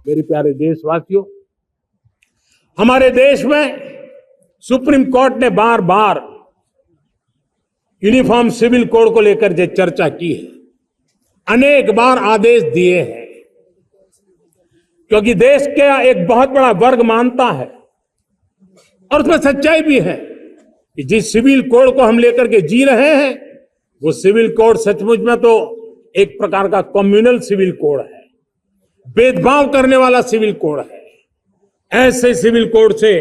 मेरे प्यारे देशवासियों, हमारे देश में सुप्रीम कोर्ट ने बार बार यूनिफॉर्म सिविल कोड को लेकर जो चर्चा की है, अनेक बार आदेश दिए हैं, क्योंकि देश का एक बहुत बड़ा वर्ग मानता है और उसमें सच्चाई भी है कि जिस सिविल कोड को हम लेकर के जी रहे हैं, वो सिविल कोड सचमुच में तो एक प्रकार का कम्युनल सिविल कोड है, भेदभाव करने वाला सिविल कोड है। ऐसे सिविल कोड से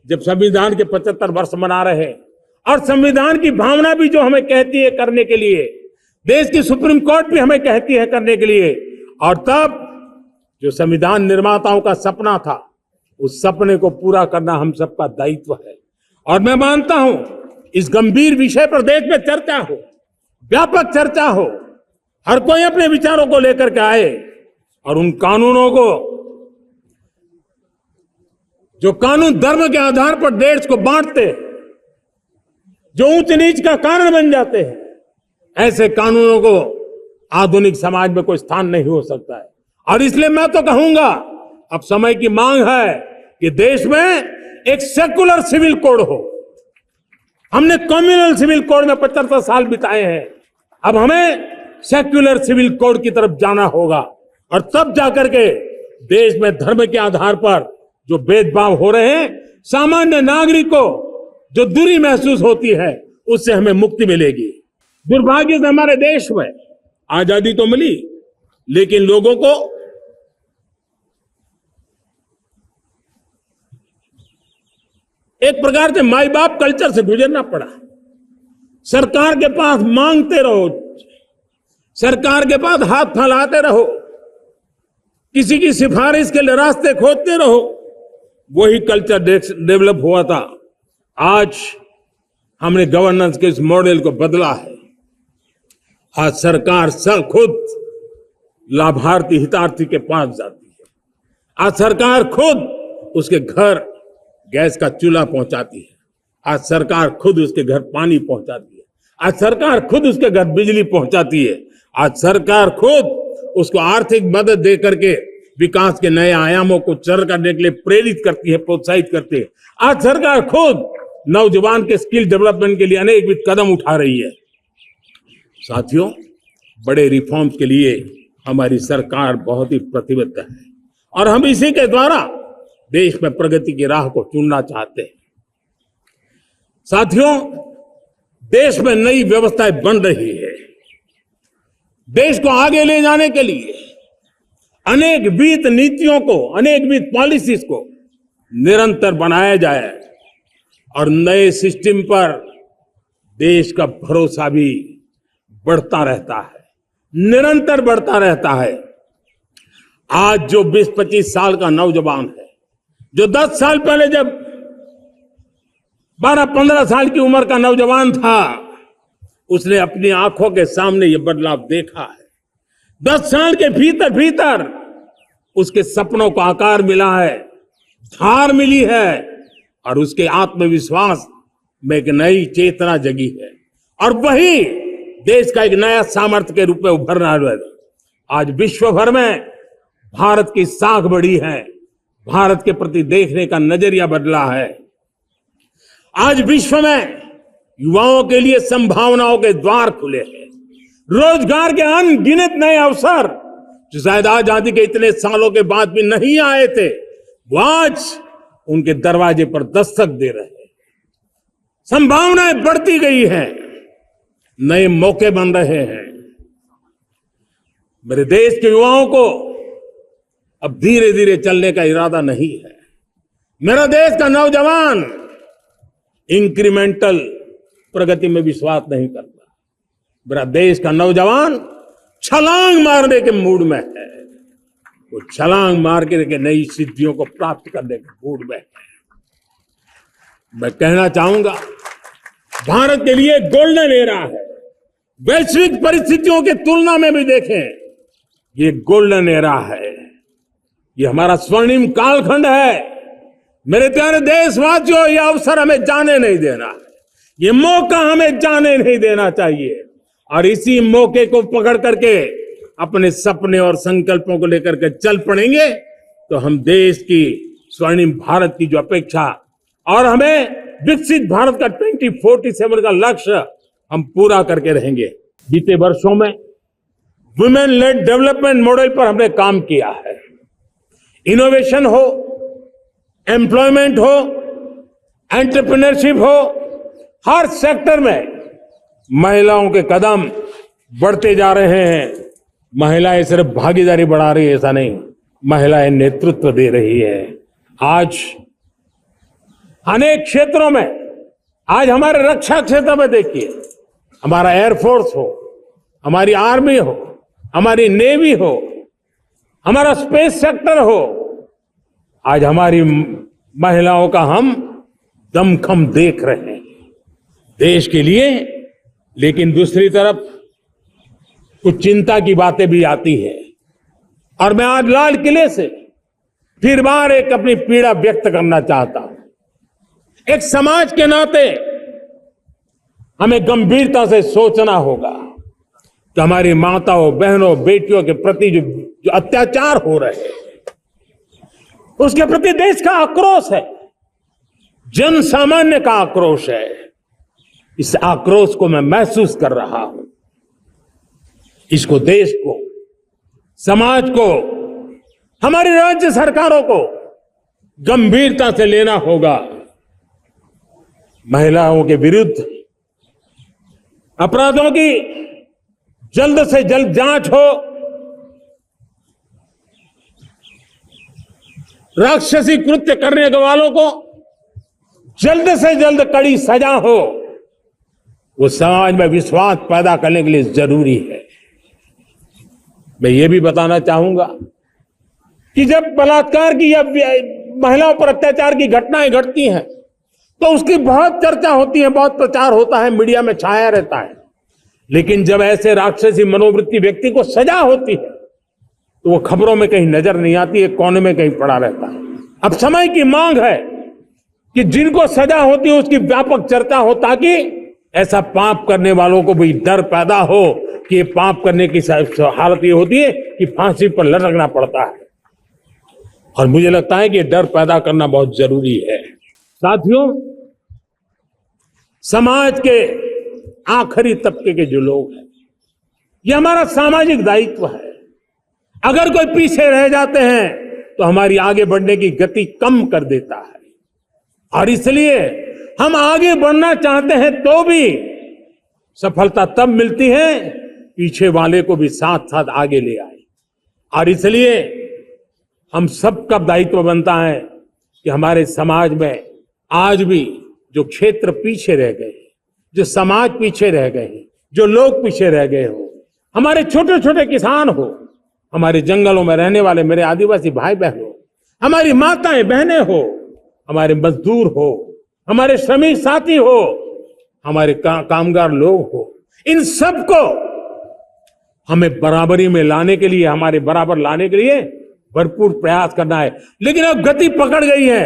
जब संविधान के 75 वर्ष मना रहे हैं और संविधान की भावना भी जो हमें कहती है करने के लिए, देश की सुप्रीम कोर्ट भी हमें कहती है करने के लिए, और तब जो संविधान निर्माताओं का सपना था, उस सपने को पूरा करना हम सबका दायित्व है। और मैं मानता हूं इस गंभीर विषय पर देश में चर्चा हो, व्यापक चर्चा हो, हर कोई अपने विचारों को लेकर के आए और उन कानूनों को, जो कानून धर्म के आधार पर देश को बांटते, जो ऊंच नीच का कारण बन जाते हैं, ऐसे कानूनों को आधुनिक समाज में कोई स्थान नहीं हो सकता है। और इसलिए मैं तो कहूंगा, अब समय की मांग है कि देश में एक सेकुलर सिविल कोड हो। हमने कम्युनल सिविल कोड में 75 साल बिताए हैं, अब हमें सेक्युलर सिविल कोड की तरफ जाना होगा, और तब जाकर के देश में धर्म के आधार पर जो भेदभाव हो रहे हैं, सामान्य नागरिक को जो दूरी महसूस होती है, उससे हमें मुक्ति मिलेगी। दुर्भाग्य से हमारे देश में आजादी तो मिली, लेकिन लोगों को एक प्रकार से माई बाप कल्चर से गुजरना पड़ा। सरकार के पास मांगते रहो, सरकार के पास हाथ फैलाते रहो, किसी की सिफारिश के लिए रास्ते खोजते रहो, वही कल्चर डेवलप हुआ था। आज हमने गवर्नेंस के इस मॉडल को बदला है। आज सरकार सब खुद लाभार्थी हितार्थी के पास जाती है। आज सरकार खुद उसके घर गैस का चूल्हा पहुंचाती है। आज सरकार खुद उसके घर पानी पहुंचाती है। आज सरकार खुद उसके घर बिजली पहुंचाती है। आज सरकार खुद उसको आर्थिक मदद दे करके विकास के नए आयामों को चर करने के लिए प्रेरित करती है, प्रोत्साहित करती है। आज सरकार खुद नौजवान के स्किल डेवलपमेंट के लिए अनेक कदम उठा रही है। साथियों, बड़े रिफॉर्म्स के लिए हमारी सरकार बहुत ही प्रतिबद्ध है और हम इसी के द्वारा देश में प्रगति की राह को चुनना चाहते हैं। साथियों, देश में नई व्यवस्थाएं बन रही है। देश को आगे ले जाने के लिए अनेक वित्त नीतियों को, अनेक वित्त पॉलिसीज को निरंतर बनाया जाए और नए सिस्टम पर देश का भरोसा भी बढ़ता रहता है, निरंतर बढ़ता रहता है। आज जो 20-25 साल का नौजवान है, जो 10 साल पहले जब 12-15 साल की उम्र का नौजवान था, उसने अपनी आंखों के सामने ये बदलाव देखा है। 10 साल के भीतर भीतर उसके सपनों को आकार मिला है, धार मिली है और उसके आत्मविश्वास में एक नई चेतना जगी है और वही देश का एक नया सामर्थ्य के रूप में उभरना है। आज विश्व भर में भारत की साख बढ़ी है, भारत के प्रति देखने का नजरिया बदला है। आज विश्व में युवाओं के लिए संभावनाओं के द्वार खुले हैं, रोजगार के अनगिनत नए अवसर जो शायद आजादी के इतने सालों के बाद भी नहीं आए थे, वो आज उनके दरवाजे पर दस्तक दे रहे हैं। संभावनाएं बढ़ती गई हैं, नए मौके बन रहे हैं। मेरे देश के युवाओं को अब धीरे धीरे चलने का इरादा नहीं है। मेरा देश का नौजवान इंक्रीमेंटल प्रगति में विश्वास नहीं करता। मेरा देश का नौजवान छलांग मारने के मूड में है, वो छलांग मार के नई सिद्धियों को प्राप्त करने के मूड में है। मैं कहना चाहूंगा, भारत के लिए गोल्डन एरा है। वैश्विक परिस्थितियों की तुलना में भी देखें, ये गोल्डन एरा है, ये हमारा स्वर्णिम कालखंड है। मेरे प्यारे देशवासियों, ये अवसर हमें जाने नहीं देना है, ये मौका हमें जाने नहीं देना चाहिए और इसी मौके को पकड़ करके अपने सपने और संकल्पों को लेकर के चल पड़ेंगे तो हम देश की स्वर्णिम भारत की जो अपेक्षा और हमें विकसित भारत का 2047 का लक्ष्य हम पूरा करके रहेंगे। बीते वर्षों में वुमेन लेड डेवलपमेंट मॉडल पर हमने काम किया है। इनोवेशन हो, एम्प्लॉयमेंट हो, एंटरप्रेन्योरशिप हो, हर सेक्टर में महिलाओं के कदम बढ़ते जा रहे हैं। महिलाएं सिर्फ भागीदारी बढ़ा रही है ऐसा नहीं, महिलाएं नेतृत्व दे रही है। आज अनेक क्षेत्रों में, आज हमारे रक्षा क्षेत्र में देखिए, हमारा एयरफोर्स हो, हमारी आर्मी हो, हमारी नेवी हो, हमारा स्पेस सेक्टर हो, आज हमारी महिलाओं का हम दमखम देख रहे हैं देश के लिए। लेकिन दूसरी तरफ कुछ चिंता की बातें भी आती है और मैं आज लाल किले से फिर बार एक अपनी पीड़ा व्यक्त करना चाहता हूं। एक समाज के नाते हमें गंभीरता से सोचना होगा कि हमारी माताओं, बहनों, बेटियों के प्रति जो अत्याचार हो रहे हैं, उसके प्रति देश का आक्रोश है, जन सामान्य का आक्रोश है। इस आक्रोश को मैं महसूस कर रहा हूं। इसको देश को, समाज को, हमारी राज्य सरकारों को गंभीरता से लेना होगा। महिलाओं के विरुद्ध अपराधों की जल्द से जल्द जांच हो, राक्षसी कृत्य करने वालों को जल्द से जल्द कड़ी सजा हो। वो समाज में विश्वास पैदा करने के लिए जरूरी है। मैं ये भी बताना चाहूंगा कि जब बलात्कार की या महिलाओं पर अत्याचार की घटनाएं घटती हैं तो उसकी बहुत चर्चा होती है, बहुत प्रचार होता है, मीडिया में छाया रहता है। लेकिन जब ऐसे राक्षसी मनोवृत्ति व्यक्ति को सजा होती है तो वो खबरों में कहीं नजर नहीं आती है, कोने में कहीं पड़ा रहता है। अब समय की मांग है कि जिनको सजा होती है उसकी व्यापक चर्चा हो, ताकि ऐसा पाप करने वालों को भी डर पैदा हो कि ये पाप करने की हालत ये होती है कि फांसी पर लटकना पड़ता है। और मुझे लगता है कि ये डर पैदा करना बहुत जरूरी है। साथियों, समाज के आखिरी तबके के जो लोग हैं, ये हमारा सामाजिक दायित्व है। अगर कोई पीछे रह जाते हैं तो हमारी आगे बढ़ने की गति कम कर देता है। और इसलिए हम आगे बढ़ना चाहते हैं तो भी सफलता तब मिलती है पीछे वाले को भी साथ साथ आगे ले आए। और इसलिए हम सबका दायित्व बनता है कि हमारे समाज में आज भी जो क्षेत्र पीछे रह गए, जो समाज पीछे रह गए, जो लोग पीछे रह गए हो, हमारे छोटे छोटे किसान हो, हमारे जंगलों में रहने वाले मेरे आदिवासी भाई बहन हो, हमारी माताएं बहनें हो, हमारे मजदूर हो, हमारे श्रमिक साथी हो, हमारे कामगार लोग हो, इन सबको हमें बराबरी में लाने के लिए, हमारे बराबर लाने के लिए भरपूर प्रयास करना है। लेकिन अब गति पकड़ गई है,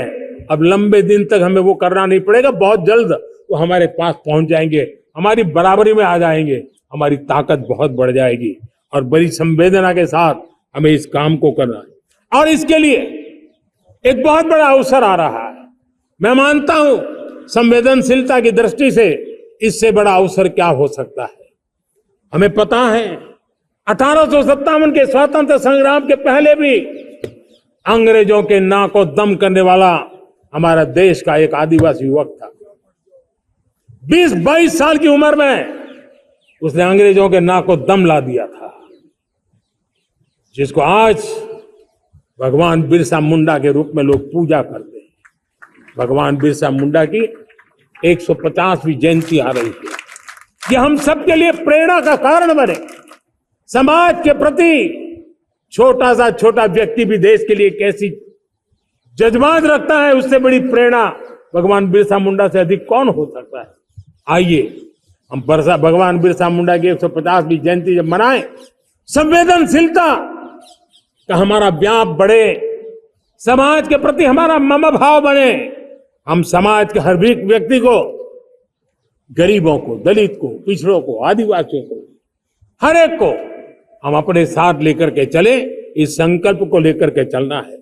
अब लंबे दिन तक हमें वो करना नहीं पड़ेगा। बहुत जल्द वो हमारे पास पहुंच जाएंगे, हमारी बराबरी में आ जाएंगे, हमारी ताकत बहुत बढ़ जाएगी। और बड़ी संवेदना के साथ हमें इस काम को करना है। और इसके लिए एक बहुत बड़ा अवसर आ रहा है। मैं मानता हूं संवेदनशीलता की दृष्टि से इससे बड़ा अवसर क्या हो सकता है। हमें पता है 1857 के स्वतंत्र संग्राम के पहले भी अंग्रेजों के नाक को दम करने वाला हमारा देश का एक आदिवासी युवक था। 20-22 साल की उम्र में उसने अंग्रेजों के नाक को दम ला दिया था, जिसको आज भगवान बिरसा मुंडा के रूप में लोग पूजा करते हैं। भगवान बिरसा मुंडा की 150वीं जयंती आ रही है। ये हम सबके लिए प्रेरणा का कारण बने। समाज के प्रति छोटा सा छोटा व्यक्ति भी देश के लिए कैसी जज्बात रखता है, उससे बड़ी प्रेरणा भगवान बिरसा मुंडा से अधिक कौन हो सकता है। आइए हम भगवान बिरसा मुंडा की 150वीं जयंती जब मनाएं, संवेदनशीलता का हमारा व्याप बढ़े, समाज के प्रति हमारा ममभाव बने। हम समाज के हर व्यक्ति को, गरीबों को, दलित को, पिछड़ों को, आदिवासियों को, हर एक को हम अपने साथ लेकर के चले। इस संकल्प को लेकर के चलना है।